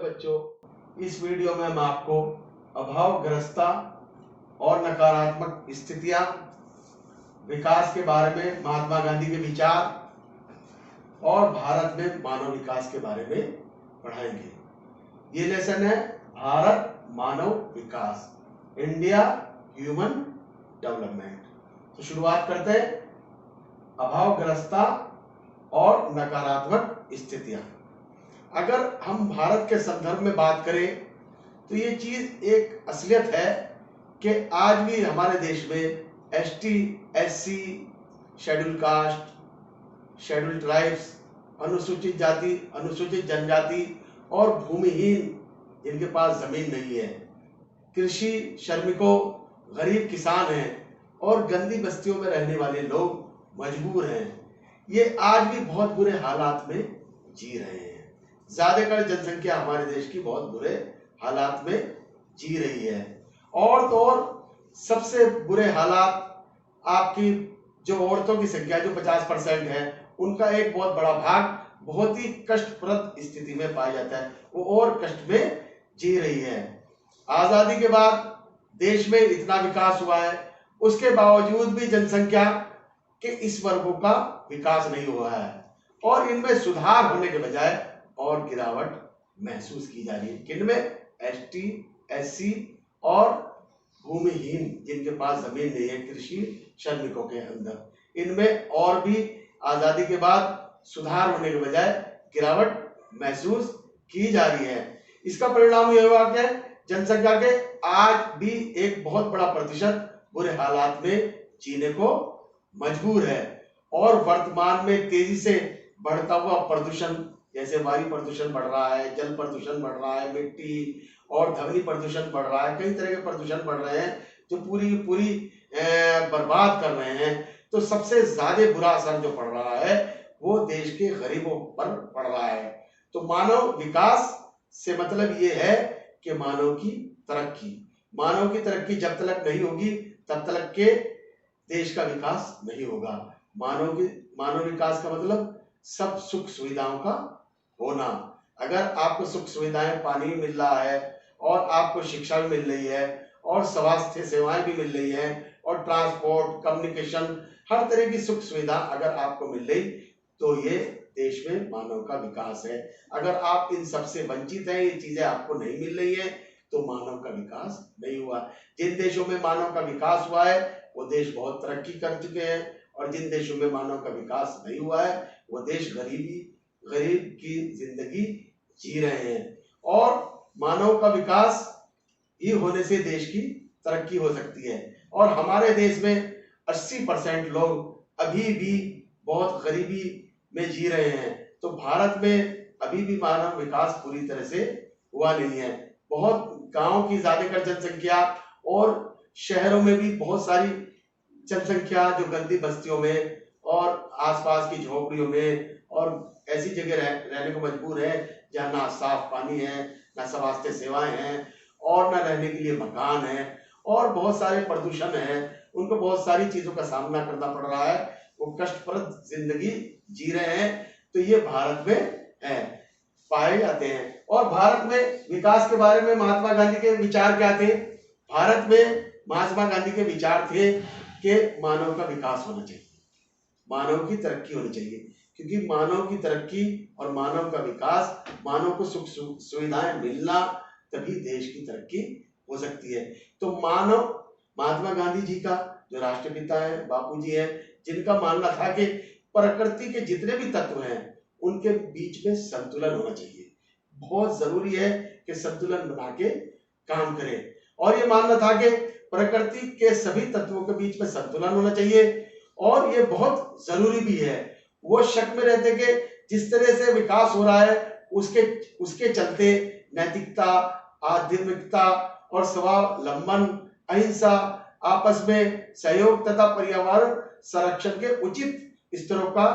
बच्चों, इस वीडियो में मैं आपको अभावग्रस्तता और नकारात्मक स्थितियां, विकास के बारे में महात्मा गांधी के विचार और भारत में मानव विकास के बारे में पढ़ाएंगे। ये लेसन है भारत मानव विकास, इंडिया ह्यूमन डेवलपमेंट। तो शुरुआत करते हैं। अभावग्रस्तता और नकारात्मक स्थितियां। अगर हम भारत के संदर्भ में बात करें तो ये चीज एक असलियत है कि आज भी हमारे देश में ST, SC, schedule caste, schedule tribes, अनुसूचित जाति, अनुसूचित जनजाति और भूमिहीन जिनके पास जमीन नहीं है, कृषि श्रमिकों, गरीब किसान हैं और गंदी बस्तियों में रहने वाले लोग मजबूर हैं। ये आज भी बहुत बुरे हालात में जी रहे हैं। ज्यादातर जनसंख्या हमारे देश की बहुत बुरे हालात में जी रही है। और तो और सबसे बुरे हालात आपकी जो औरतों की संख्या जो 50% है, उनका एक बहुत बड़ा भाग बहुत ही कष्टप्रद स्थिति में पाया जाता है। वो और कष्ट में जी रही है। आजादी के बाद देश में इतना विकास हुआ है, उसके बावजूद भी जनसंख्या के इस वर्गों का विकास नहीं हुआ है और इनमें सुधार होने के बजाय और गिरावट महसूस की जा रही है। किनमें? एसटी, एससी और भूमिहीन जिनके पास जमीन नहीं है, कृषि श्रमिकों के अंदर। इनमें और भी आजादी के बाद सुधार होने के बजाय गिरावट महसूस की जा रही है। इसका परिणाम यह हुआ कि जनसंख्या के आज भी एक बहुत बड़ा प्रतिशत बुरे हालात में जीने को मजबूर है और वर्तमान में तेजी से बढ़ता हुआ प्रदूषण, जैसे वायु प्रदूषण बढ़ रहा है, जल प्रदूषण बढ़ रहा है, मिट्टी और ध्वनि प्रदूषण बढ़ रहा है, कई तरह के प्रदूषण बढ़ रहे हैं जो पूरी बर्बाद कर रहे हैं। तो सबसे ज्यादा बुरा असर जो पड़ रहा है वो देश के गरीबों पर पड़ रहा है। तो मानव विकास से मतलब ये है कि मानव की तरक्की जब तक नहीं होगी तब तक के देश का विकास नहीं होगा। मानव विकास का मतलब सब सुख सुविधाओं का होना। अगर आपको सुख सुविधाएं, पानी मिल रहा है और आपको शिक्षा भी मिल रही है और स्वास्थ्य सेवाएं भी मिल रही है और ट्रांसपोर्ट, कम्युनिकेशन, हर तरह की सुख सुविधा अगर आपको मिल रही तो ये देश में मानव का विकास है। अगर आप इन सबसे वंचित हैं, ये चीजें आपको नहीं मिल रही है, तो मानव का विकास नहीं हुआ। जिन देशों में मानव का विकास हुआ है वो देश बहुत तरक्की कर चुके हैं और जिन देशों में मानव का विकास नहीं हुआ है वो देश गरीब की जिंदगी जी रहे हैं। और मानव का विकास ही होने से देश की तरक्की हो सकती है। और हमारे देश में 80% लोग अभी भी बहुत गरीबी में जी रहे हैं। तो भारत में अभी भी मानव विकास पूरी तरह से हुआ नहीं है। बहुत गांव की ज्यादातर जनसंख्या और शहरों में भी बहुत सारी जनसंख्या जो गंदी बस्तियों में और आसपास की झोपड़ियों में और ऐसी जगह रहने को मजबूर है जहाँ ना साफ पानी है, ना स्वास्थ्य सेवाएं हैं और ना रहने के लिए मकान है और बहुत सारे प्रदूषण है। उनको बहुत सारी चीजों का सामना करना पड़ रहा है, वो कष्टप्रद जिंदगी जी रहे हैं। तो ये भारत में है, पाए जाते हैं। और भारत में विकास के बारे में महात्मा गांधी के विचार क्या थे? भारत में महात्मा गांधी के विचार थे कि मानव का विकास होना चाहिए, मानव की तरक्की होनी चाहिए, क्योंकि मानव की तरक्की और मानव का विकास, मानव को सुख सुविधाएं मिलना, तभी देश की तरक्की हो सकती है। तो महात्मा गांधी जी का जो राष्ट्रपिता है, बापू जी है, जिनका मानना था कि प्रकृति के जितने भी तत्व हैं उनके बीच में संतुलन होना चाहिए। बहुत जरूरी है कि संतुलन बना के काम करें। और ये मानना था कि प्रकृति के सभी तत्वों के बीच में संतुलन होना चाहिए और ये बहुत जरूरी भी है। वो शक में रहते कि जिस तरह से विकास हो रहा है उसके चलते नैतिकता, आध्यात्मिकता और स्वावलंबन, अहिंसा, आपस में सहयोग तथा पर्यावरण संरक्षण के उचित स्तरों का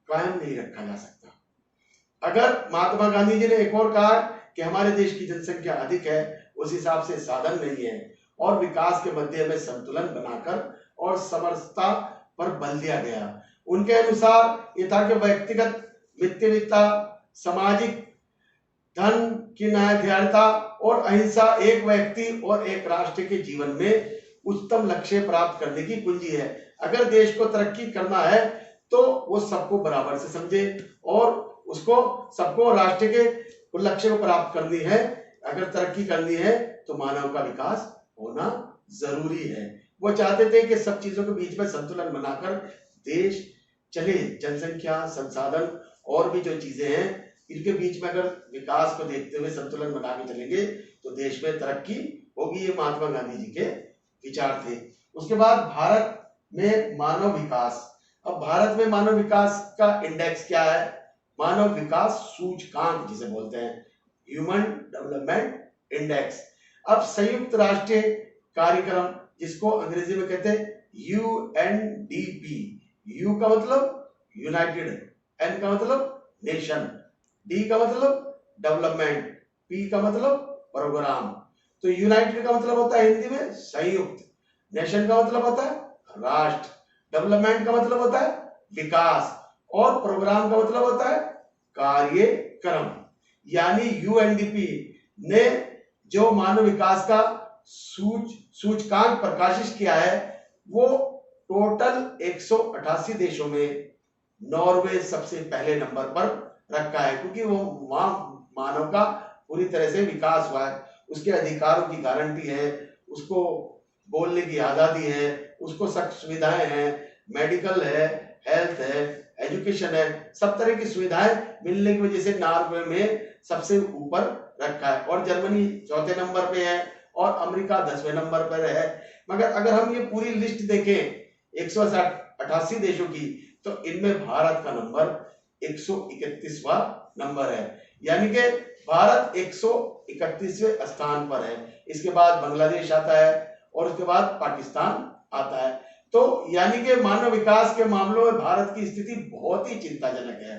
कायम नहीं रखा जा सकता। अगर महात्मा गांधी जी ने एक और कहा कि हमारे देश की जनसंख्या अधिक है, उस हिसाब से साधन नहीं है और विकास के मध्य में संतुलन बनाकर और समरसता पर बल दिया गया। उनके अनुसार ये था कि व्यक्तिगत, वित्तीयता, सामाजिक धन की न्यायधारिता और अहिंसा एक व्यक्ति और एक राष्ट्र के जीवन में उच्चतम लक्ष्य प्राप्त करने की कुंजी है। अगर देश को तरक्की करना है तो वो सबको बराबर से समझे और उसको सबको राष्ट्र के लक्ष्य को प्राप्त करनी है। अगर तरक्की करनी है तो मानव का विकास होना जरूरी है। वो चाहते थे कि सब चीजों के बीच में संतुलन बनाकर देश चले। जनसंख्या, संसाधन और भी जो चीजें हैं इनके बीच में अगर विकास को देखते हुए संतुलन बना के चलेंगे तो देश में तरक्की होगी। ये महात्मा गांधी जी के विचार थे। उसके बाद भारत में मानव विकास। अब भारत में मानव विकास का इंडेक्स क्या है? मानव विकास सूचकांक जिसे बोलते हैं, ह्यूमन डेवलपमेंट इंडेक्स। अब संयुक्त राष्ट्र कार्यक्रम जिसको अंग्रेजी में कहते हैं यूएनडीपी। यू का मतलब यूनाइटेड, एन का मतलब नेशन, डी का मतलब डेवलपमेंट, पी का मतलब प्रोग्राम। तो यूनाइटेड का मतलब होता है हिंदी में संयुक्त, नेशन का मतलब होता है राष्ट्र, डेवलपमेंट का मतलब होता है विकास और प्रोग्राम का मतलब होता है कार्यक्रम। यानी यूएनडीपी ने जो मानव विकास का सूचकांक प्रकाशित किया है वो टोटल 188 देशों में नॉर्वे सबसे पहले नंबर पर रखा है, क्योंकि वो वहां मानव का पूरी तरह से विकास हुआ है, उसके अधिकारों की गारंटी है, उसको बोलने की आजादी है, उसको सब सुविधाएं हैं, मेडिकल है, हेल्थ है, एजुकेशन है, सब तरह की सुविधाएं मिलने की वजह से नॉर्वे में सबसे ऊपर रखा है। और जर्मनी चौथे नंबर पे है और अमेरिका 10वें नंबर पर है। मगर अगर हम ये पूरी लिस्ट देखें 188 देशों की तो इनमें भारत का नंबर 131वां नंबर है। यानी कि भारत 131वें स्थान पर है। इसके बाद बांग्लादेश आता है और उसके बाद पाकिस्तान आता है। तो यानी कि मानव विकास के मामलों में भारत की स्थिति बहुत ही चिंताजनक है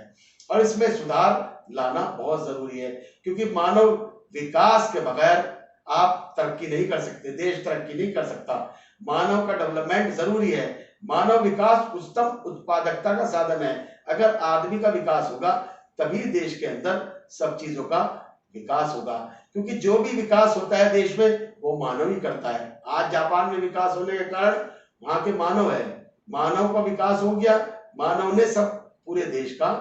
और इसमें सुधार लाना बहुत जरूरी है, क्योंकि मानव विकास के बगैर आप तरक्की नहीं कर सकते, देश तरक्की नहीं कर सकता। मानव का डेवलपमेंट जरूरी है। मानव विकास उच्चतम उत्पादकता का साधन है। अगर आदमी का विकास होगा तभी देश के अंदर सब चीजों का विकास होगा, क्योंकि जो भी विकास होता है देश में वो मानव ही करता है। आज जापान में विकास होने के कारण वहां के मानव है, मानव का विकास हो गया, मानव ने सब पूरे देश का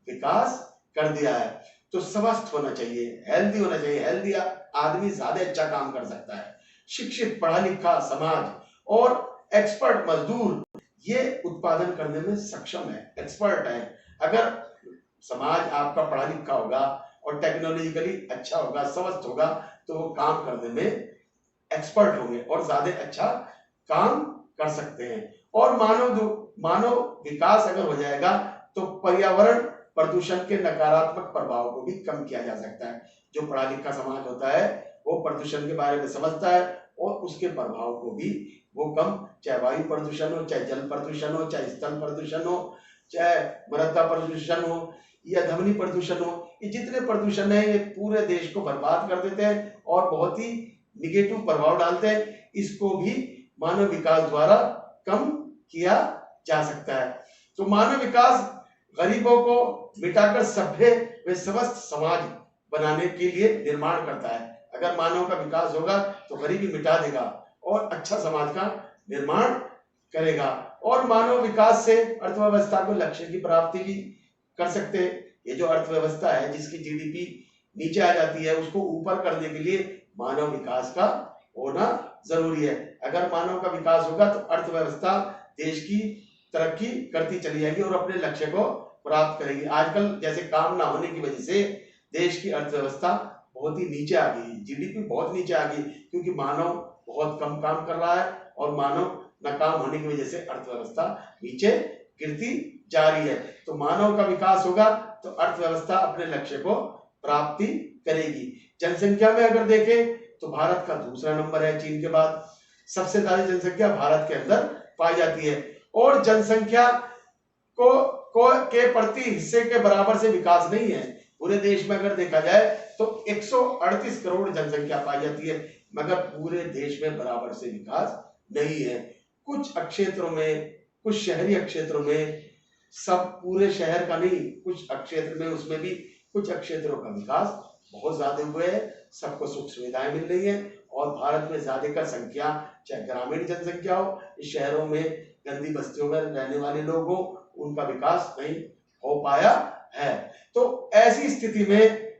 विकास कर दिया है। तो स्वस्थ होना चाहिए, हेल्दी होना चाहिए। हेल्दी आदमी ज्यादा अच्छा काम कर सकता है। शिक्षित पढ़ा लिखा समाज और एक्सपर्ट मजदूर ये उत्पादन करने में सक्षम है, एक्सपर्ट है। अगर समाज आपका पढ़ा लिखा होगा और टेक्नोलॉजिकली अच्छा होगा, स्वस्थ होगा, तो वो काम करने में एक्सपर्ट होंगे और ज्यादा अच्छा काम कर सकते हैं। और मानव विकास अगर हो जाएगा तो पर्यावरण प्रदूषण के नकारात्मक प्रभाव को भी कम किया जा सकता है। जो पढ़ा लिखा समाज होता है वो प्रदूषण के बारे में समझता है और उसके प्रभाव को भी वो कम, चाहे वायु प्रदूषण हो, चाहे जल प्रदूषण हो, चाहे स्थल प्रदूषण हो, चाहे मृदा प्रदूषण हो या ध्वनि प्रदूषण हो, ये जितने प्रदूषण है ये पूरे देश को बर्बाद कर देते हैं और बहुत ही निगेटिव प्रभाव डालते हैं। इसको भी मानव विकास द्वारा कम किया जा सकता है। तो मानव विकास गरीबों को मिटाकर सभ्य व स्वस्थ समाज बनाने के लिए निर्माण करता है। अगर मानव का विकास होगा तो गरीबी मिटा देगा और अच्छा समाज का निर्माण करेगा। और मानव विकास से अर्थव्यवस्था को लक्ष्य की प्राप्ति भी कर सकते हैं। ये जो अर्थव्यवस्था है जिसकी जीडीपी नीचे आ जाती है उसको ऊपर करने के लिए मानव विकास का होना जरूरी है। अगर मानव का विकास होगा तो अर्थव्यवस्था देश की तरक्की करती चली जाएगी और अपने लक्ष्य को प्राप्त करेगी। आजकल जैसे काम ना होने की वजह से देश की अर्थव्यवस्था बहुत ही नीचे आ गई, जीडीपी बहुत नीचे आ गई, क्योंकि मानव बहुत कम काम कर रहा है और मानव नाकाम होने की वजह से अर्थव्यवस्था नीचे गिरती जा रही है। तो मानव का विकास होगा तो अर्थव्यवस्था अपने लक्ष्य को प्राप्ति करेगी। जनसंख्या में अगर देखें तो भारत का दूसरा नंबर है चीन के बाद। सबसे ज्यादा जनसंख्या भारत के अंदर पाई जाती है और जनसंख्या को के प्रति हिस्से के बराबर से विकास नहीं है। पूरे देश में अगर देखा जाए तो 138 करोड़ जनसंख्या पाई जाती है, मगर पूरे देश में बराबर से विकास नहीं है। कुछ क्षेत्रों में, कुछ शहरी क्षेत्रों में, सब पूरे शहर का नहीं, कुछ क्षेत्र में उसमें भी कुछ क्षेत्रों का विकास बहुत ज्यादा हुए हैं, सबको सुख सुविधाएं मिल रही हैं और भारत में ज्यादातर संख्या, चाहे ग्रामीण जनसंख्या हो, शहरों में गंदी बस्तियों में रहने वाले लोग हो, उनका विकास नहीं हो पाया है। तो ऐसी स्थिति में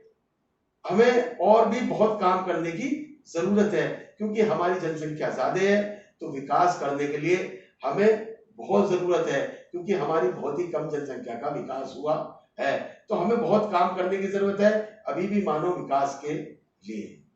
हमें और भी बहुत काम करने की जरूरत है, क्योंकि हमारी जनसंख्या ज्यादा है, तो विकास करने के लिए हमें बहुत जरूरत है, क्योंकि हमारी बहुत ही कम जनसंख्या का विकास हुआ है। तो हमें बहुत काम करने की जरूरत है अभी भी मानव विकास के लिए।